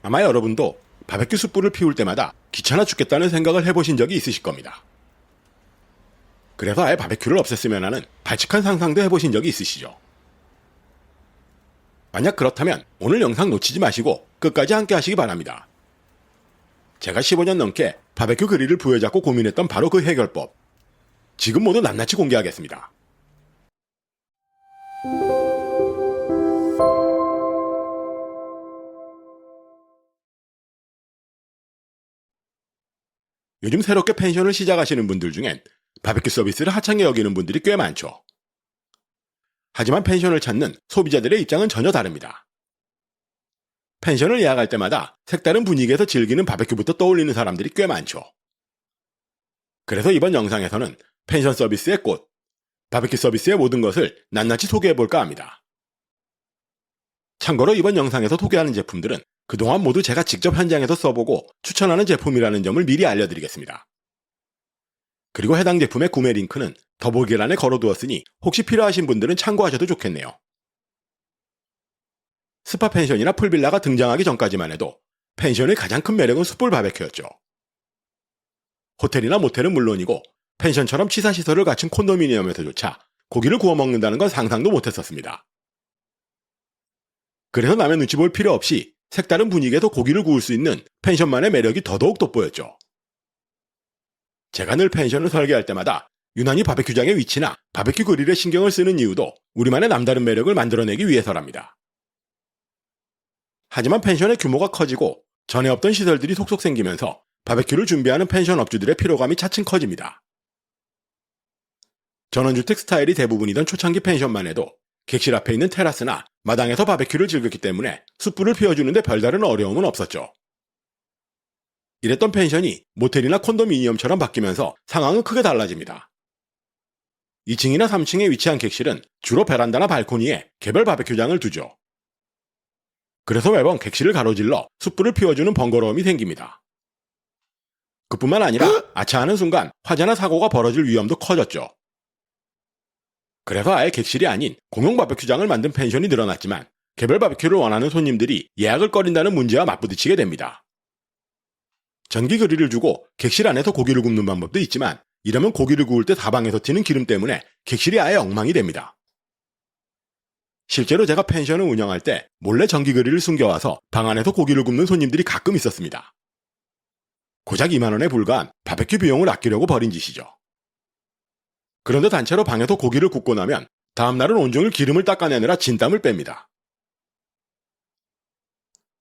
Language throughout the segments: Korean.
아마 여러분도 바베큐 숯불을 피울 때마다 귀찮아 죽겠다는 생각을 해보신 적이 있으실 겁니다. 그래서 아예 바베큐를 없앴으면 하는 발칙한 상상도 해보신 적이 있으시죠? 만약 그렇다면 오늘 영상 놓치지 마시고 끝까지 함께 하시기 바랍니다. 제가 15년 넘게 바베큐 그릴을 부여잡고 고민했던 바로 그 해결법, 지금 모두 낱낱이 공개하겠습니다. 요즘 새롭게 펜션을 시작하시는 분들 중엔 바베큐 서비스를 하찮게 여기는 분들이 꽤 많죠. 하지만 펜션을 찾는 소비자들의 입장은 전혀 다릅니다. 펜션을 예약할 때마다 색다른 분위기에서 즐기는 바베큐부터 떠올리는 사람들이 꽤 많죠. 그래서 이번 영상에서는 펜션 서비스의 꽃, 바베큐 서비스의 모든 것을 낱낱이 소개해볼까 합니다. 참고로 이번 영상에서 소개하는 제품들은 그동안 모두 제가 직접 현장에서 써보고 추천하는 제품이라는 점을 미리 알려드리겠습니다. 그리고 해당 제품의 구매 링크는 더보기란에 걸어두었으니 혹시 필요하신 분들은 참고하셔도 좋겠네요. 스파 펜션이나 풀빌라가 등장하기 전까지만 해도 펜션의 가장 큰 매력은 숯불 바베큐였죠. 호텔이나 모텔은 물론이고 펜션처럼 취사시설을 갖춘 콘도미니엄에서조차 고기를 구워 먹는다는 건 상상도 못했었습니다. 그래서 남의 눈치 볼 필요 없이 색다른 분위기에서 고기를 구울 수 있는 펜션만의 매력이 더더욱 돋보였죠. 제가 늘 펜션을 설계할 때마다 유난히 바베큐장의 위치나 바베큐 그릴에 신경을 쓰는 이유도 우리만의 남다른 매력을 만들어내기 위해서랍니다. 하지만 펜션의 규모가 커지고 전에 없던 시설들이 속속 생기면서 바베큐를 준비하는 펜션 업주들의 피로감이 차츰 커집니다. 전원주택 스타일이 대부분이던 초창기 펜션만 해도 객실 앞에 있는 테라스나 마당에서 바베큐를 즐겼기 때문에 숯불을 피워주는데 별다른 어려움은 없었죠. 이랬던 펜션이 모텔이나 콘도미니엄처럼 바뀌면서 상황은 크게 달라집니다. 2층이나 3층에 위치한 객실은 주로 베란다나 발코니에 개별 바베큐장을 두죠. 그래서 매번 객실을 가로질러 숯불을 피워주는 번거로움이 생깁니다. 그뿐만 아니라 아차하는 순간 화재나 사고가 벌어질 위험도 커졌죠. 그래서 아예 객실이 아닌 공용 바베큐장을 만든 펜션이 늘어났지만 개별 바베큐를 원하는 손님들이 예약을 꺼린다는 문제와 맞부딪히게 됩니다. 전기 그릴을 주고 객실 안에서 고기를 굽는 방법도 있지만 이러면 고기를 구울 때 사방에서 튀는 기름 때문에 객실이 아예 엉망이 됩니다. 실제로 제가 펜션을 운영할 때 몰래 전기 그릴을 숨겨와서 방 안에서 고기를 굽는 손님들이 가끔 있었습니다. 고작 2만 원에 불과한 바베큐 비용을 아끼려고 벌인 짓이죠. 그런데 단체로 방에서 고기를 굽고 나면 다음날은 온종일 기름을 닦아내느라 진땀을 뺍니다.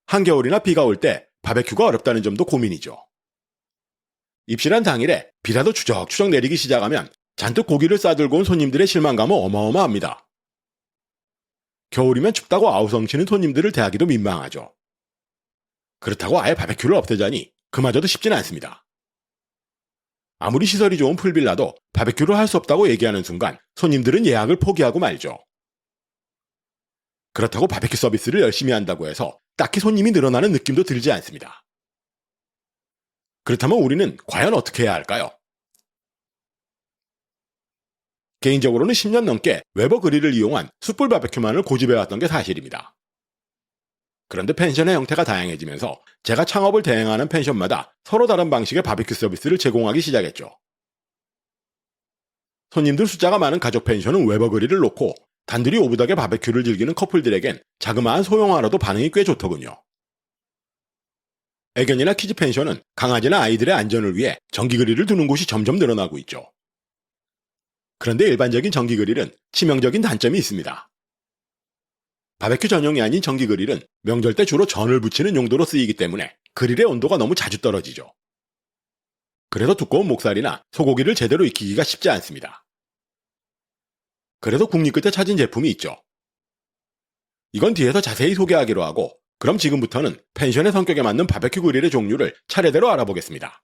한겨울이나 비가 올 때 바베큐가 어렵다는 점도 고민이죠. 입실한 당일에 비라도 추적추적 내리기 시작하면 잔뜩 고기를 싸들고 온 손님들의 실망감은 어마어마합니다. 겨울이면 춥다고 아우성치는 손님들을 대하기도 민망하죠. 그렇다고 아예 바베큐를 없애자니 그마저도 쉽진 않습니다. 아무리 시설이 좋은 풀빌라도 바베큐를 할 수 없다고 얘기하는 순간 손님들은 예약을 포기하고 말죠. 그렇다고 바베큐 서비스를 열심히 한다고 해서 딱히 손님이 늘어나는 느낌도 들지 않습니다. 그렇다면 우리는 과연 어떻게 해야 할까요? 개인적으로는 10년 넘게 웨버 그릴을 이용한 숯불 바베큐만을 고집해왔던 게 사실입니다. 그런데 펜션의 형태가 다양해지면서 제가 창업을 대행하는 펜션마다 서로 다른 방식의 바베큐 서비스를 제공하기 시작했죠. 손님들 숫자가 많은 가족 펜션은 웨버 그릴을 놓고 단둘이 오붓하게 바베큐를 즐기는 커플들에겐 자그마한 소형화로도 반응이 꽤 좋더군요. 애견이나 키즈 펜션은 강아지나 아이들의 안전을 위해 전기 그릴을 두는 곳이 점점 늘어나고 있죠. 그런데 일반적인 전기 그릴은 치명적인 단점이 있습니다. 바베큐 전용이 아닌 전기 그릴은 명절 때 주로 전을 부치는 용도로 쓰이기 때문에 그릴의 온도가 너무 자주 떨어지죠. 그래서 두꺼운 목살이나 소고기를 제대로 익히기가 쉽지 않습니다. 그래서 국리 끝에 찾은 제품이 있죠. 이건 뒤에서 자세히 소개하기로 하고, 그럼 지금부터는 펜션의 성격에 맞는 바베큐 그릴의 종류를 차례대로 알아보겠습니다.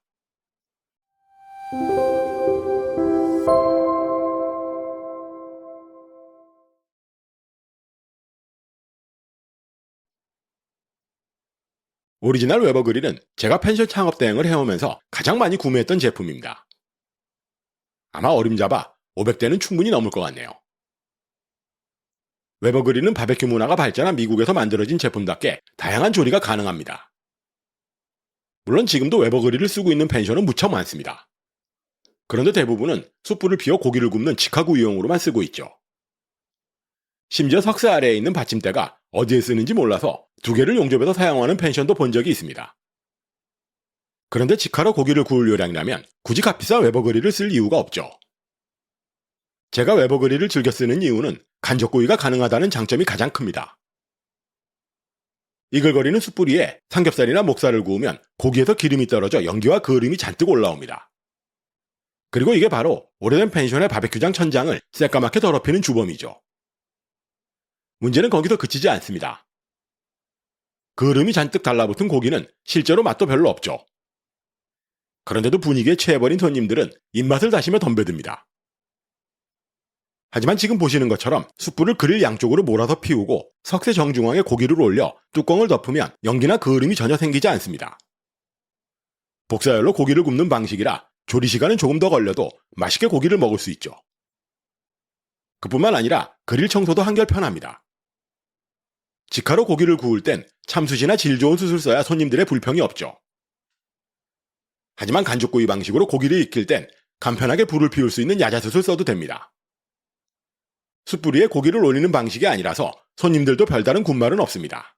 오리지널 웨버 그릴은 제가 펜션 창업 대행을 해오면서 가장 많이 구매했던 제품입니다. 아마 어림잡아 500대는 충분히 넘을 것 같네요. 웨버 그릴은 바베큐 문화가 발전한 미국에서 만들어진 제품답게 다양한 조리가 가능합니다. 물론 지금도 웨버 그릴을 쓰고 있는 펜션은 무척 많습니다. 그런데 대부분은 숯불을 피워 고기를 굽는 직화구이용으로만 쓰고 있죠. 심지어 석쇠 아래에 있는 받침대가 어디에 쓰는지 몰라서 두 개를 용접해서 사용하는 펜션도 본 적이 있습니다. 그런데 직화로 고기를 구울 요량이라면 굳이 값비싼 웨버 그릴을 쓸 이유가 없죠. 제가 웨버 그릴을 즐겨 쓰는 이유는 간접구이가 가능하다는 장점이 가장 큽니다. 이글거리는 숯불 위에 삼겹살이나 목살을 구우면 고기에서 기름이 떨어져 연기와 그을음이 잔뜩 올라옵니다. 그리고 이게 바로 오래된 펜션의 바베큐장 천장을 새까맣게 더럽히는 주범이죠. 문제는 거기서 그치지 않습니다. 그을음이 잔뜩 달라붙은 고기는 실제로 맛도 별로 없죠. 그런데도 분위기에 취해버린 손님들은 입맛을 다시며 덤벼듭니다. 하지만 지금 보시는 것처럼 숯불을 그릴 양쪽으로 몰아서 피우고 석쇠 정중앙에 고기를 올려 뚜껑을 덮으면 연기나 그을음이 전혀 생기지 않습니다. 복사열로 고기를 굽는 방식이라 조리 시간은 조금 더 걸려도 맛있게 고기를 먹을 수 있죠. 그뿐만 아니라 그릴 청소도 한결 편합니다. 직화로 고기를 구울 땐 참숯이나 질 좋은 숯을 써야 손님들의 불평이 없죠. 하지만 간접구이 방식으로 고기를 익힐 땐 간편하게 불을 피울 수 있는 야자숯을 써도 됩니다. 숯불 위에 고기를 올리는 방식이 아니라서 손님들도 별다른 군말은 없습니다.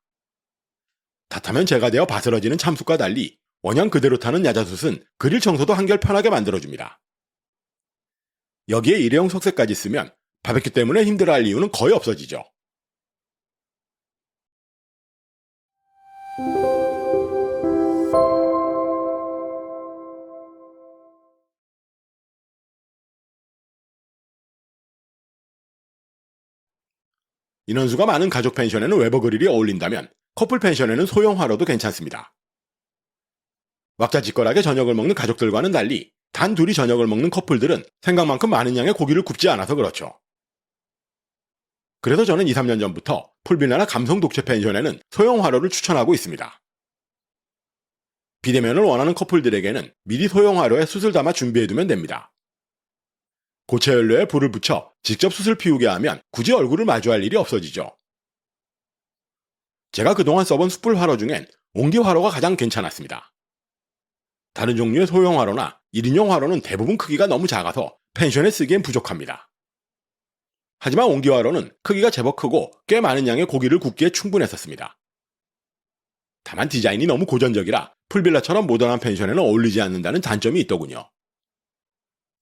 다 타면 재가 되어 바스러지는 참숯과 달리 원형 그대로 타는 야자숯은 그릴 청소도 한결 편하게 만들어줍니다. 여기에 일회용 석쇠까지 쓰면 바베큐 때문에 힘들어할 이유는 거의 없어지죠. 인원수가 많은 가족 펜션에는 웨버 그릴이 어울린다면 커플 펜션에는 소형 화로도 괜찮습니다. 왁자지껄하게 저녁을 먹는 가족들과는 달리 단 둘이 저녁을 먹는 커플들은 생각만큼 많은 양의 고기를 굽지 않아서 그렇죠. 그래서 저는 2, 3년 전부터 풀빌라나 감성 독채 펜션에는 소형 화로를 추천하고 있습니다. 비대면을 원하는 커플들에게는 미리 소형 화로에 숯을 담아 준비해두면 됩니다. 고체 연료에 불을 붙여 직접 숯을 피우게 하면 굳이 얼굴을 마주할 일이 없어지죠. 제가 그동안 써본 숯불 화로 중엔 온기 화로가 가장 괜찮았습니다. 다른 종류의 소형 화로나 1인용 화로는 대부분 크기가 너무 작아서 펜션에 쓰기엔 부족합니다. 하지만 온기 화로는 크기가 제법 크고 꽤 많은 양의 고기를 굽기에 충분했었습니다. 다만 디자인이 너무 고전적이라 풀빌라처럼 모던한 펜션에는 어울리지 않는다는 단점이 있더군요.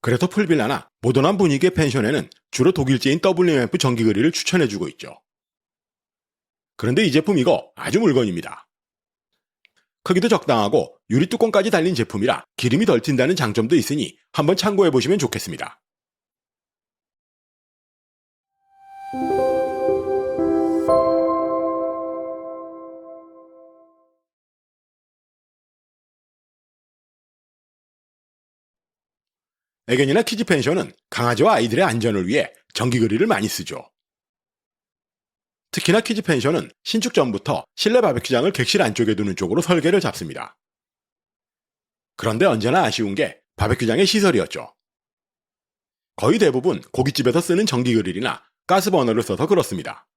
그래서 풀빌라나 모던한 분위기의 펜션에는 주로 독일제인 WMF 전기 그릴을 추천해주고 있죠. 그런데 이 제품 이거 아주 물건입니다. 크기도 적당하고 유리 뚜껑까지 달린 제품이라 기름이 덜 튄다는 장점도 있으니 한번 참고해보시면 좋겠습니다. 애견이나 키즈 펜션은 강아지와 아이들의 안전을 위해 전기 그릴을 많이 쓰죠. 특히나 키즈 펜션은 신축 전부터 실내 바베큐장을 객실 안쪽에 두는 쪽으로 설계를 잡습니다. 그런데 언제나 아쉬운 게 바베큐장의 시설이었죠. 거의 대부분 고깃집에서 쓰는 전기 그릴이나 가스 버너를 써서 그렇습니다.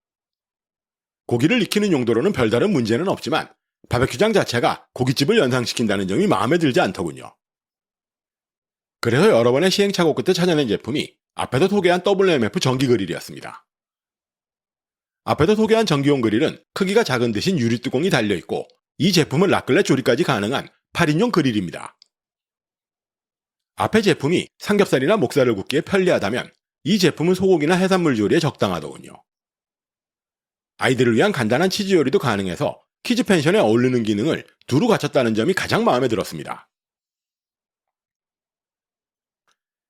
고기를 익히는 용도로는 별다른 문제는 없지만 바베큐장 자체가 고깃집을 연상시킨다는 점이 마음에 들지 않더군요. 그래서 여러 번의 시행착오 끝에 찾아낸 제품이 앞에서 소개한 WMF 전기 그릴이었습니다. 앞에서 소개한 전기용 그릴은 크기가 작은 대신 유리 뚜껑이 달려있고 이 제품은 라클렛 조리까지 가능한 8인용 그릴입니다. 앞의 제품이 삼겹살이나 목살을 굽기에 편리하다면 이 제품은 소고기나 해산물 조리에 적당하더군요. 아이들을 위한 간단한 치즈 요리도 가능해서 키즈 펜션에 어울리는 기능을 두루 갖췄다는 점이 가장 마음에 들었습니다.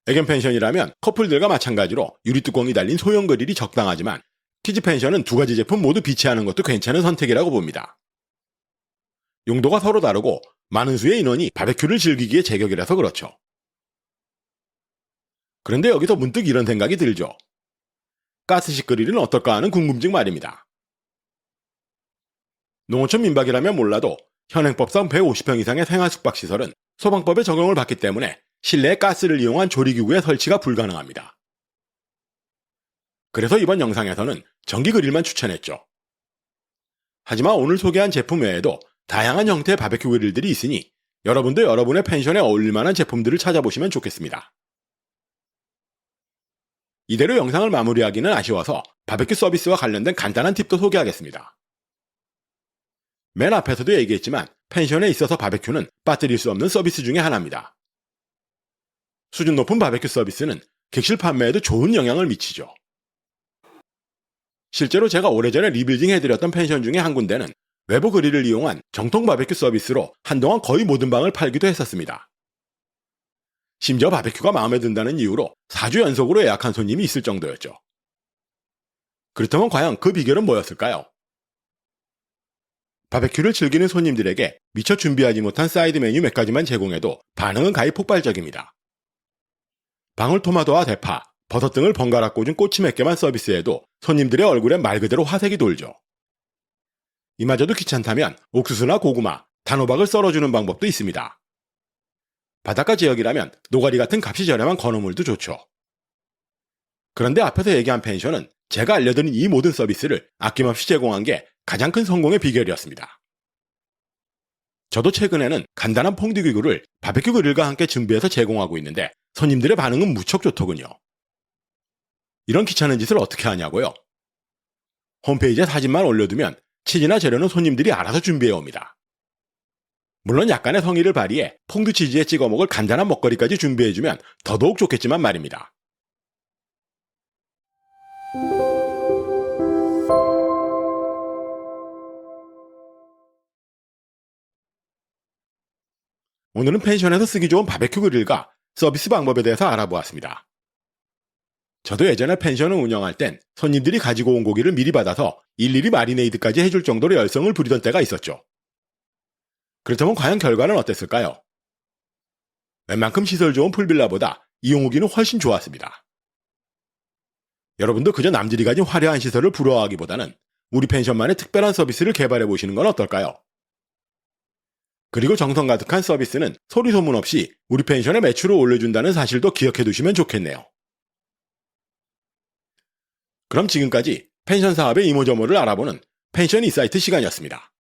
애견 펜션이라면 커플들과 마찬가지로 유리 뚜껑이 달린 소형 그릴이 적당하지만 키즈 펜션은 두 가지 제품 모두 비치하는 것도 괜찮은 선택이라고 봅니다. 용도가 서로 다르고 많은 수의 인원이 바베큐를 즐기기에 제격이라서 그렇죠. 그런데 여기서 문득 이런 생각이 들죠. 가스식 그릴은 어떨까 하는 궁금증 말입니다. 농어촌 민박이라면 몰라도 현행법상 150평 이상의 생활 숙박시설은 소방법에 적용을 받기 때문에 실내에 가스를 이용한 조리기구의 설치가 불가능합니다. 그래서 이번 영상에서는 전기 그릴만 추천했죠. 하지만 오늘 소개한 제품 외에도 다양한 형태의 바베큐 그릴들이 있으니 여러분도 여러분의 펜션에 어울릴 만한 제품들을 찾아보시면 좋겠습니다. 이대로 영상을 마무리하기는 아쉬워서 바베큐 서비스와 관련된 간단한 팁도 소개하겠습니다. 맨 앞에서도 얘기했지만 펜션에 있어서 바베큐는 빠뜨릴 수 없는 서비스 중에 하나입니다. 수준 높은 바베큐 서비스는 객실 판매에도 좋은 영향을 미치죠. 실제로 제가 오래전에 리빌딩 해드렸던 펜션 중에 한 군데는 외부 그릴을 이용한 정통 바베큐 서비스로 한동안 거의 모든 방을 팔기도 했었습니다. 심지어 바베큐가 마음에 든다는 이유로 4주 연속으로 예약한 손님이 있을 정도였죠. 그렇다면 과연 그 비결은 뭐였을까요? 바베큐를 즐기는 손님들에게 미처 준비하지 못한 사이드 메뉴 몇 가지만 제공해도 반응은 가히 폭발적입니다. 방울토마토와 대파, 버섯 등을 번갈아 꽂은 꼬치 몇 개만 서비스해도 손님들의 얼굴에 말 그대로 화색이 돌죠. 이마저도 귀찮다면 옥수수나 고구마, 단호박을 썰어주는 방법도 있습니다. 바닷가 지역이라면 노가리 같은 값이 저렴한 건어물도 좋죠. 그런데 앞에서 얘기한 펜션은 제가 알려드린 이 모든 서비스를 아낌없이 제공한 게 가장 큰 성공의 비결이었습니다. 저도 최근에는 간단한 퐁듀 기구를 바베큐 그릴과 함께 준비해서 제공하고 있는데 손님들의 반응은 무척 좋더군요. 이런 귀찮은 짓을 어떻게 하냐고요? 홈페이지에 사진만 올려두면 치즈나 재료는 손님들이 알아서 준비해 옵니다. 물론 약간의 성의를 발휘해 퐁듀 치즈에 찍어 먹을 간단한 먹거리까지 준비해주면 더더욱 좋겠지만 말입니다. 오늘은 펜션에서 쓰기 좋은 바베큐 그릴과 서비스 방법에 대해서 알아보았습니다. 저도 예전에 펜션을 운영할 땐 손님들이 가지고 온 고기를 미리 받아서 일일이 마리네이드까지 해줄 정도로 열성을 부리던 때가 있었죠. 그렇다면 과연 결과는 어땠을까요? 웬만큼 시설 좋은 풀빌라보다 이용 후기는 훨씬 좋았습니다. 여러분도 그저 남들이 가진 화려한 시설을 부러워하기보다는 우리 펜션만의 특별한 서비스를 개발해 보시는 건 어떨까요? 그리고 정성 가득한 서비스는 소리 소문 없이 우리 펜션의 매출을 올려준다는 사실도 기억해 두시면 좋겠네요. 그럼 지금까지 펜션 사업의 이모저모를 알아보는 펜션 인사이트 시간이었습니다.